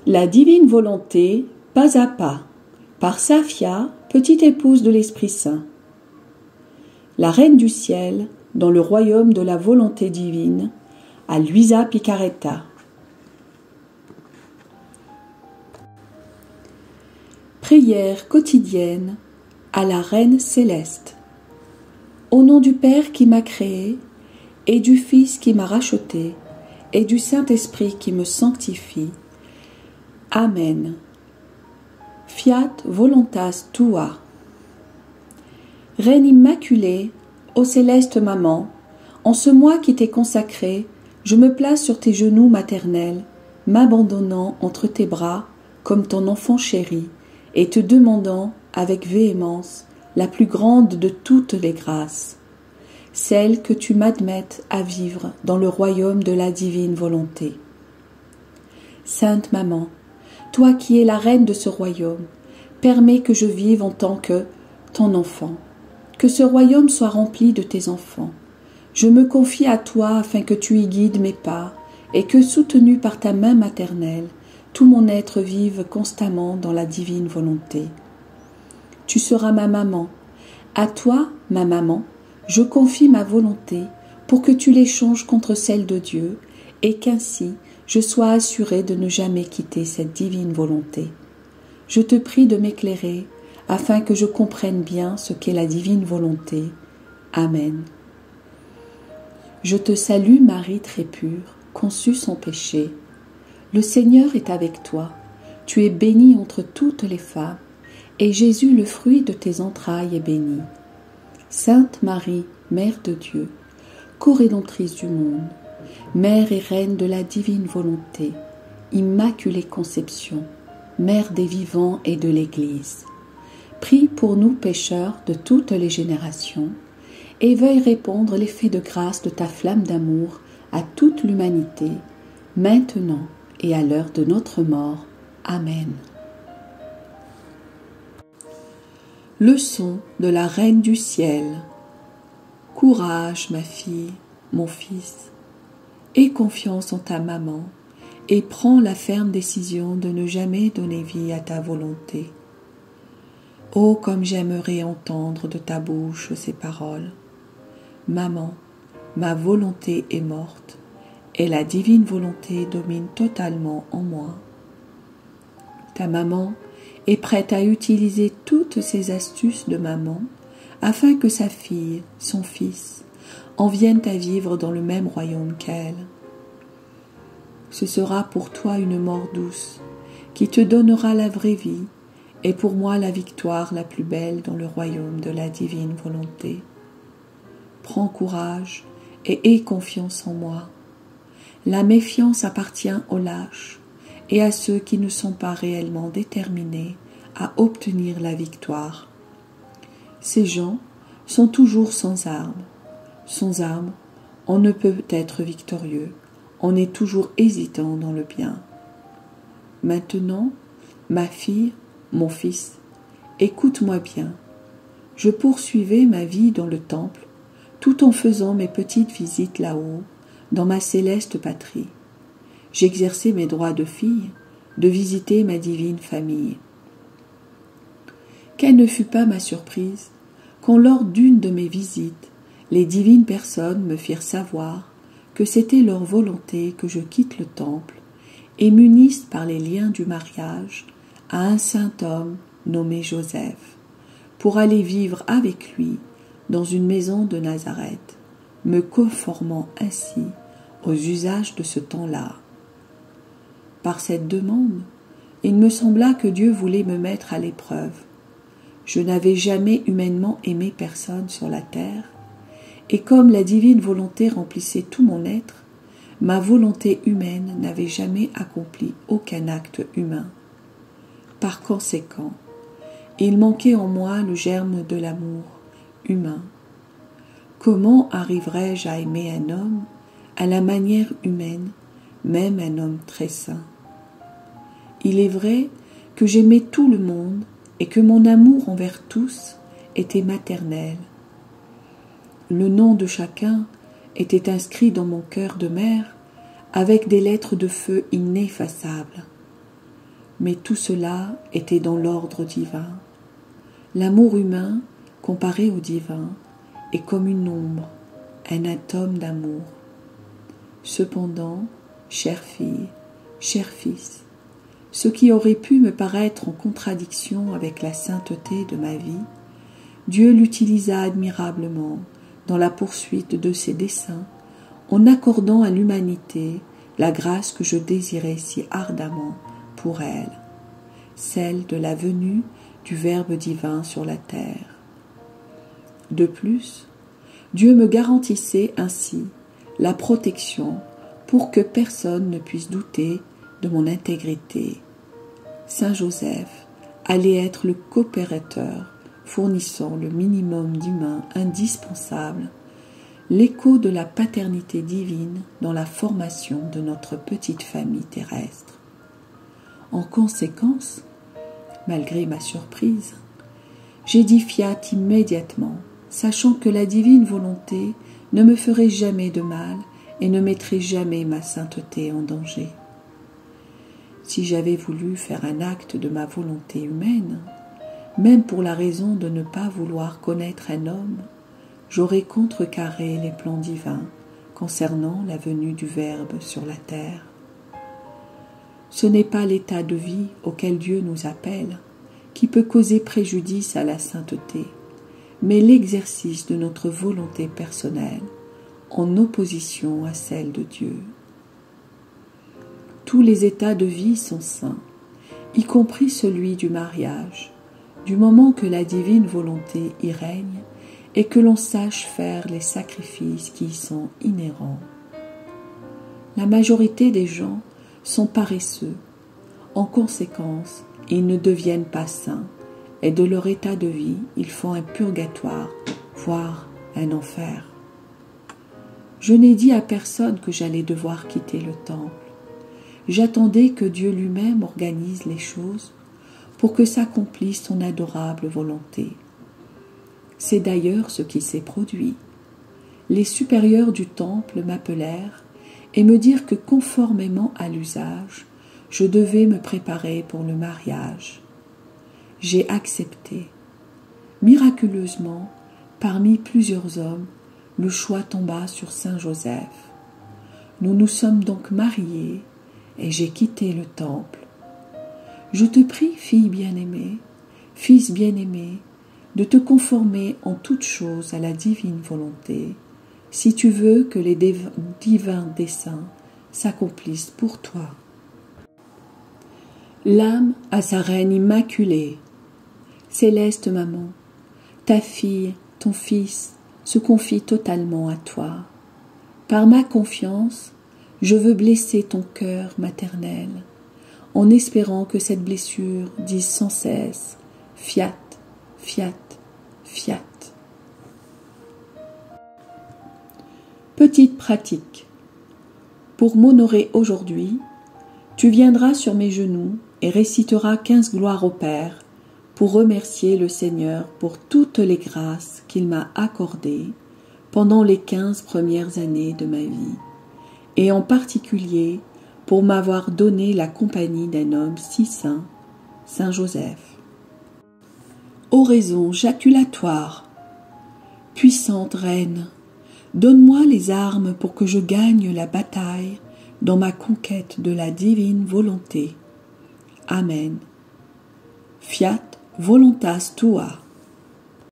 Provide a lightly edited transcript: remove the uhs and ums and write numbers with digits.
La divine volonté, pas à pas, par Safia, petite épouse de l'Esprit Saint. La Reine du Ciel, dans le royaume de la volonté divine, à Luisa Picaretta. Prière quotidienne à la Reine céleste. Au nom du Père qui m'a créé, et du Fils qui m'a racheté, et du Saint-Esprit qui me sanctifie. Amen. Fiat voluntas tua. Reine immaculée, ô céleste maman, en ce mois qui t'est consacré, je me place sur tes genoux maternels, m'abandonnant entre tes bras comme ton enfant chéri, et te demandant avec véhémence la plus grande de toutes les grâces, celle que tu m'admettes à vivre dans le royaume de la divine volonté. Sainte Maman, toi qui es la reine de ce royaume, permets que je vive en tant que ton enfant, que ce royaume soit rempli de tes enfants. Je me confie à toi afin que tu y guides mes pas et que, soutenu par ta main maternelle, tout mon être vive constamment dans la divine volonté. Tu seras ma maman. À toi, ma maman, je confie ma volonté pour que tu l'échanges contre celle de Dieu et qu'ainsi je sois assurée de ne jamais quitter cette divine volonté. Je te prie de m'éclairer afin que je comprenne bien ce qu'est la divine volonté. Amen. Je te salue Marie très pure, conçue sans péché. Le Seigneur est avec toi. Tu es bénie entre toutes les femmes, et Jésus, le fruit de tes entrailles, est béni. Sainte Marie, Mère de Dieu, co-rédemptrice du monde, Mère et Reine de la divine volonté, Immaculée Conception, Mère des vivants et de l'Église, prie pour nous pécheurs de toutes les générations, et veuille répandre l'effet de grâce de ta flamme d'amour à toute l'humanité, maintenant et à l'heure de notre mort. Amen. Leçon de la Reine du Ciel. Courage, ma fille, mon fils, aie confiance en ta maman et prends la ferme décision de ne jamais donner vie à ta volonté. Oh, comme j'aimerais entendre de ta bouche ces paroles. Maman, ma volonté est morte et la divine volonté domine totalement en moi. Ta maman est prête à utiliser toutes ces astuces de maman afin que sa fille, son fils, en viennent à vivre dans le même royaume qu'elle. Ce sera pour toi une mort douce qui te donnera la vraie vie et pour moi la victoire la plus belle dans le royaume de la divine volonté. Prends courage et aie confiance en moi. La méfiance appartient aux lâches et à ceux qui ne sont pas réellement déterminés à obtenir la victoire. Ces gens sont toujours sans armes. Sans armes, on ne peut être victorieux, on est toujours hésitant dans le bien. Maintenant, ma fille, mon fils, écoute-moi bien. Je poursuivais ma vie dans le temple, tout en faisant mes petites visites là-haut, dans ma céleste patrie. J'exerçais mes droits de fille, de visiter ma divine famille. Quelle ne fut pas ma surprise, quand lors d'une de mes visites, les divines personnes me firent savoir que c'était leur volonté que je quitte le temple et m'unisse par les liens du mariage à un saint homme nommé Joseph, pour aller vivre avec lui dans une maison de Nazareth, me conformant ainsi aux usages de ce temps-là. Par cette demande, il me sembla que Dieu voulait me mettre à l'épreuve. Je n'avais jamais humainement aimé personne sur la terre, et comme la divine volonté remplissait tout mon être, ma volonté humaine n'avait jamais accompli aucun acte humain. Par conséquent, il manquait en moi le germe de l'amour humain. Comment arriverais-je à aimer un homme à la manière humaine, même un homme très saint? Il est vrai que j'aimais tout le monde et que mon amour envers tous était maternel. Le nom de chacun était inscrit dans mon cœur de mère avec des lettres de feu ineffaçables. mais tout cela était dans l'ordre divin. L'amour humain, comparé au divin, est comme une ombre, un atome d'amour. Cependant, chère fille, cher fils, ce qui aurait pu me paraître en contradiction avec la sainteté de ma vie, Dieu l'utilisa admirablement dans la poursuite de ses desseins, en accordant à l'humanité la grâce que je désirais si ardemment pour elle, celle de la venue du Verbe divin sur la terre. De plus, Dieu me garantissait ainsi la protection pour que personne ne puisse douter de mon intégrité. Saint Joseph allait être le coopérateur fournissant le minimum d'humain indispensable, l'écho de la paternité divine dans la formation de notre petite famille terrestre. En conséquence, malgré ma surprise, j'ai dit fiat immédiatement, sachant que la divine volonté ne me ferait jamais de mal et ne mettrait jamais ma sainteté en danger. Si j'avais voulu faire un acte de ma volonté humaine, même pour la raison de ne pas vouloir connaître un homme, j'aurais contrecarré les plans divins concernant la venue du Verbe sur la terre. Ce n'est pas l'état de vie auquel Dieu nous appelle qui peut causer préjudice à la sainteté, mais l'exercice de notre volonté personnelle en opposition à celle de Dieu. Tous les états de vie sont saints, y compris celui du mariage, du moment que la divine volonté y règne et que l'on sache faire les sacrifices qui y sont inhérents. La majorité des gens sont paresseux. En conséquence, ils ne deviennent pas saints, et de leur état de vie, ils font un purgatoire, voire un enfer. Je n'ai dit à personne que j'allais devoir quitter le temple. J'attendais que Dieu lui-même organise les choses pour que s'accomplisse son adorable volonté. C'est d'ailleurs ce qui s'est produit. Les supérieurs du temple m'appelèrent et me dirent que conformément à l'usage, je devais me préparer pour le mariage. J'ai accepté. Miraculeusement, parmi plusieurs hommes, le choix tomba sur Saint Joseph. Nous nous sommes donc mariés et j'ai quitté le temple. Je te prie, fille bien-aimée, fils bien-aimé, de te conformer en toutes choses à la divine volonté, si tu veux que les divins desseins s'accomplissent pour toi. L'âme à sa reine immaculée. Céleste maman, ta fille, ton fils, se confie totalement à toi. Par ma confiance, je veux blesser ton cœur maternel, en espérant que cette blessure dise sans cesse « Fiat, fiat, fiat ». Petite pratique. Pour m'honorer aujourd'hui, tu viendras sur mes genoux et réciteras 15 gloires au Père pour remercier le Seigneur pour toutes les grâces qu'il m'a accordées pendant les 15 premières années de ma vie, et en particulier pour m'avoir donné la compagnie d'un homme si saint, Saint Joseph. Oraison jaculatoire. Puissante Reine, donne-moi les armes pour que je gagne la bataille dans ma conquête de la divine volonté. Amen. Fiat voluntas tua.